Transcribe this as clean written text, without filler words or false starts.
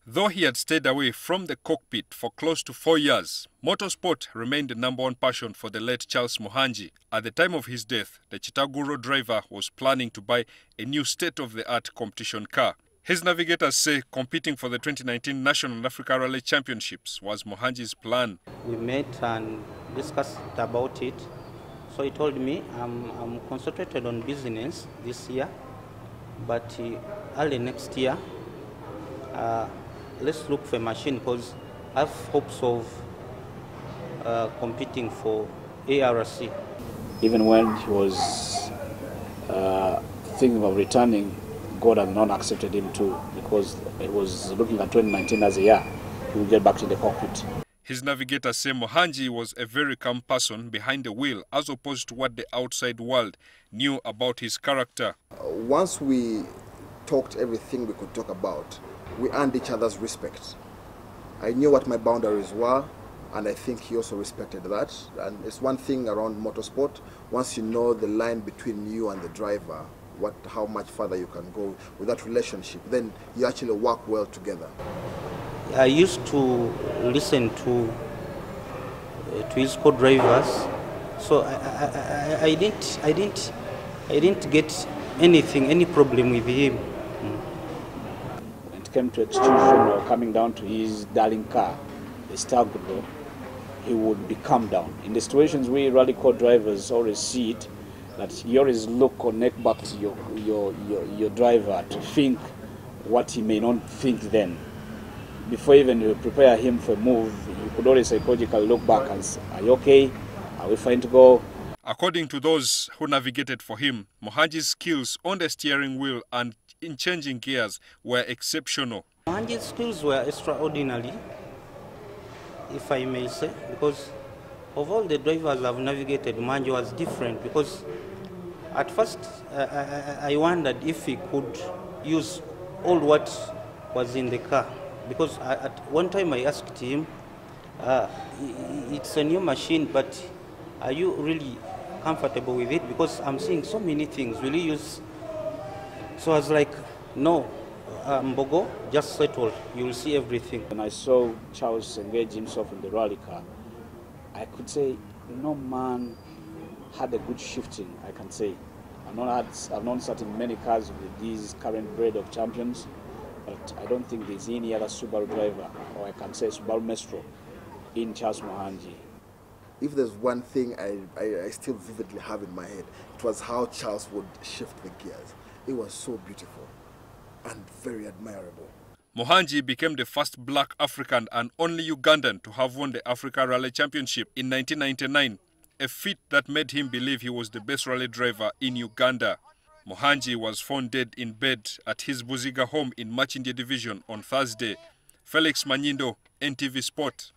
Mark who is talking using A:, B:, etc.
A: Though he had stayed away from the cockpit for close to 4 years, motorsport remained the number one passion for the late Charles Muhangi. At the time of his death, the Chitaguro driver was planning to buy a new state-of-the-art competition car. His navigators say competing for the 2019 National Africa Rally Championships was Muhangi's plan.
B: We met and discussed about it. So he told me, I'm concentrated on business this year, but early next year, let's look for a machine because I have hopes of competing for ARC.
C: Even when he was thinking of returning, God had not accepted him too, because he was looking at 2019 as a year he would get back to the cockpit.
A: His navigators say Muhangi was a very calm person behind the wheel, as opposed to what the outside world knew about his character.
D: Once we talked everything we could talk about, we earned each other's respect. I knew what my boundaries were, and I think he also respected that. And it's one thing around motorsport, once you know the line between you and the driver, how much further you can go with that relationship, then you actually work well together.
B: I used to listen to his co-drivers, so I didn't get any problem with him.
C: When it came to extrusion or coming down to his darling car, the Stagro, he would be calm down. In the situations we rally co-drivers always see it, that you always look or neck back to your driver to think what he may not think then. Before even you prepare him for a move, you could always psychologically look back and say, are you okay? Are we fine to go?
A: According to those who navigated for him, Muhangi's skills on the steering wheel and in changing gears were exceptional.
B: Muhangi's skills were extraordinary, if I may say, because of all the drivers I've navigated, Muhangi was different, because at first I wondered if he could use all what was in the car. Because at one time I asked him, it's a new machine, but are you really comfortable with it? Because I'm seeing so many things, will you use? So I was like, no, Mbogo, just settle, you will see everything.
C: When I saw Charles engage himself in the rally car, I could say, no man had a good shifting, I can say. I've known certain many cars with these current breed of champions, but I don't think there's any other Subaru driver, or I can say Subaru Maestro, in Charles Muhangi.
D: If there's one thing I still vividly have in my head, it was how Charles would shift the gears. It was so beautiful and very admirable.
A: Muhangi became the first black African and only Ugandan to have won the Africa Rally Championship in 1999, a feat that made him believe he was the best rally driver in Uganda. Muhangi was found dead in bed at his Buziga home in Machindia Division on Thursday. Felix Manyindo, NTV Sport.